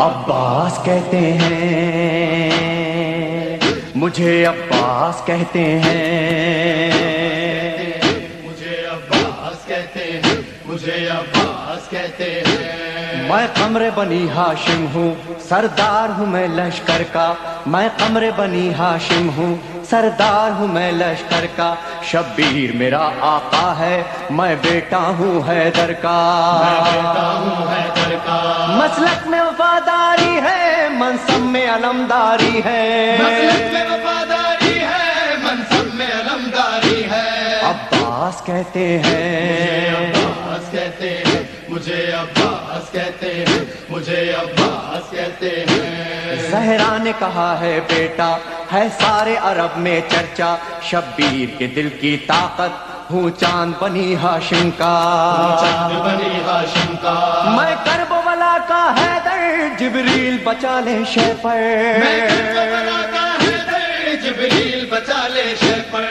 عباس کہتے ہیں، مجھے عباس کہتے ہیں، مجھے عباس کہتے ہیں، مجھے عباس کہتے ہیں۔ میں قمر بنی ہاشم ہوں، سردار ہوں میں لشکر کا، میں قمر بنی ہاشم ہوں، سردار ہوں میں لشکر کا، شبیر میرا آقا ہے، میں بیٹا ہوں حیدر کا، میں بیٹا ہوں حیدر کا، مسلک میں وفاداری ہے، منصب میں علمداری ہے، مسلک میں وفاداری ہے، منصب میں علمداری ہے۔ عباس کہتے ہیں، عباس کہتے ہیں، مجھے عباس کہتے ہیں، مجھے عباس کہتے ہیں۔ زہرا نے کہا ہے بیٹا ہے سارے عرب میں چرچا، شبیر کے دل کی طاقت ہوں چاند بنی ہاشم کا، چاند بنی ہاشم کا، میں کرب ولا کا حیدر، جبریل بچا لے شے پر، میں کربلا کا حیدر، جبریل بچا لے شے پر۔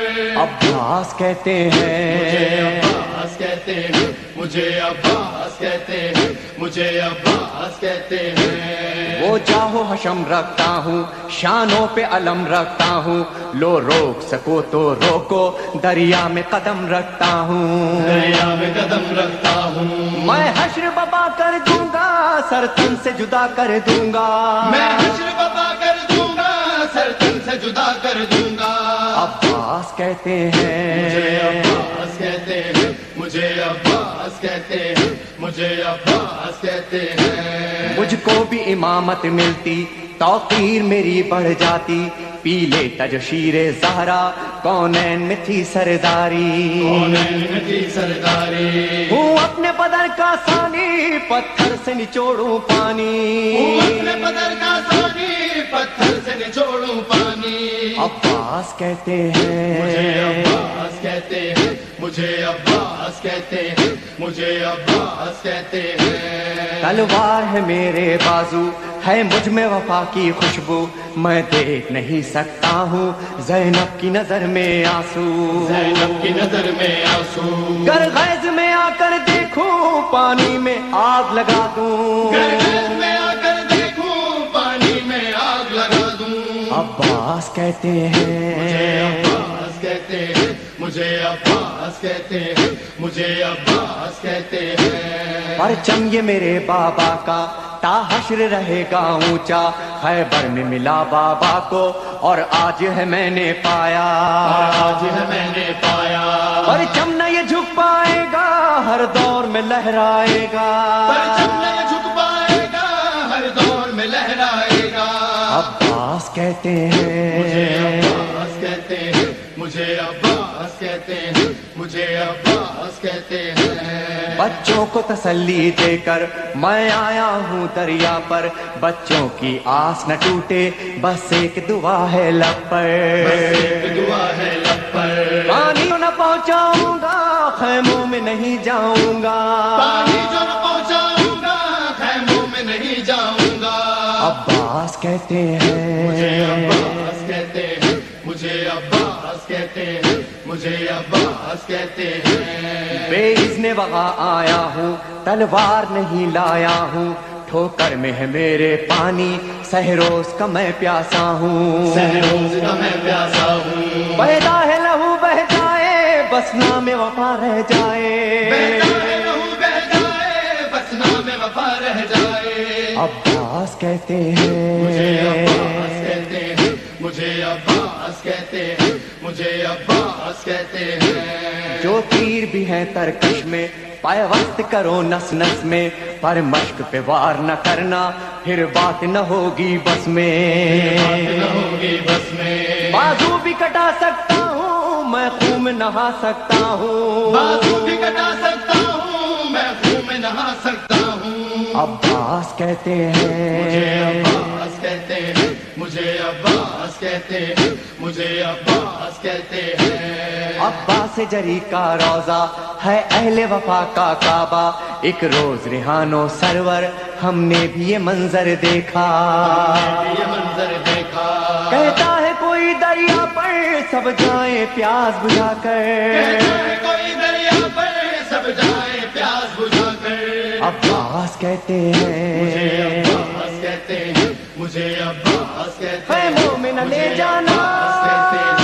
عباس کہتے مجھے ہیں، عباس کہتے ہیں، مجھے عباس کہتے ہیں، مجھے عباس کہتے ہیں۔ وہ جاہو حشم رکھتا ہوں، شانوں پہ علم رکھتا ہوں، لو روک سکو تو روکو، دریا میں قدم رکھتا ہوں، دریا میں قدم رکھتا ہوں، میں حشر بابا کر دوں گا، سر تن سے جدا کر دوں گا، میں حشر بابا کر دوں گا، سر تن سے جدا کر دوں گا۔ عباس کہتے مجھے ہیں، عباس کہتے ہیں، مجھے عباس کہتے ہیں، مجھے عباس کہتے ہیں۔ مجھ کو بھی امامت ملتی، توقیر میری بڑھ جاتی، پیلے تجشیر زہرا کونین میں تھی سرداری، کونین میں تھی سرداری، ہوں اپنے بدر کا ثانی، پتھر سے نچوڑوں پانی، اپنے بدر کا ثانی، پتھر سے نچوڑوں پانی۔ عباس کہتے مجھے ہیں، عباس کہتے ہیں، مجھے عباس کہتے ہیں، مجھے عباس کہتے ہیں۔ تلوار ہے میرے بازو، ہے مجھ میں وفا کی خوشبو، میں دیکھ نہیں سکتا ہوں زینب کی نظر میں آنسو، زینب کی نظر میں آنسو، گر غیظ میں آ کر دیکھوں پانی میں آگ لگا دوں، گرگز میں آ کر دیکھوں پانی میں آگ لگا دوں۔ عباس کہتے مجھے ہیں، عباس کہتے ہیں، مجھے عباس کہتے ہیں، مجھے عباس کہتے ہیں۔ پرچم یہ میرے بابا کا تا حشر رہے گا اونچا، خیبر میں ملا بابا کو اور آج ہے میں نے پایا، آج ہے میں نے پایا، پرچم نہ یہ جھک پائے گا، ہر دور میں لہرائے گا، پرچم نہیں جھک پائے گا، ہر دور میں لہرائے گا۔ عباس کہتے مجھے ہیں، عباس کہتے ہیں، مجھے عباس کہتے ہیں، مجھے عباس کہتے ہیں۔ بچوں کو تسلی دے کر میں آیا ہوں دریا پر، بچوں کی آس نہ ٹوٹے، بس ایک دعا ہے لب پر، بس ایک دعا ہے لب پر، پانی نہ پہنچاؤں گا، خیموں میں نہیں جاؤں گا، پانی جو نہ پہنچاؤں گا، خیموں میں نہیں جاؤں گا۔ عباس کہتے مجھے ہیں، عباس کہتے ہیں، مجھے عباس کہتے ہیں، مجھے عباس کہتے ہیں۔ بے اذن وغا آیا ہوں، تلوار نہیں لایا ہوں، ٹھوکر میں ہے میرے پانی، سہروز کا میں پیاسا ہوں، سہروز کا میں پیاسا ہوں، پیدا ہے لہو بہ جائے، بس نام وفا رہ جائے، بہتا ہے لہو بہ جائے، بس نام وفا رہ جائے۔ عباس کہتے مجھے عباس ہیں، کہتے ہیں، مجھے عباس کہتے ہیں، مجھے عباس کہتے ہیں۔ جو تیر بھی ہیں ترکش میں، پیوست کرو نس نس میں، پر مشق پہ وار نہ کرنا، پھر بات نہ ہوگی بس میں، بات نہ ہوگی بس میں، بازو بھی کٹا سکتا ہوں میں، خون میں نہا سکتا ہوں، بازو بھی کٹا سکتا ہوں میں، خون میں نہا سکتا ہوں۔ عباس کہتے مجھے ہیں، عباس کہتے ہیں، مجھے عباس کہتے ہیں، مجھے عباس کہتے ہیں۔ عباس جری کا روزہ ہے اہل وفا کا کعبہ، ایک روز ریحانو سرور ہم نے بھی یہ منظر دیکھا، یہ منظر دیکھا، کہتا ہے کوئی دریا پر سب جائیں پیاس بجھا کر، کہتا ہے کوئی دریا پر سب جائے پیاس بجھا کر۔ عباس کہتے مجھے ہیں، عباس کہتے کہتے ہیں، مجھے عباس کہتے اے ہیں، مومن لے مجھے جانا عباس کہتے ہیں۔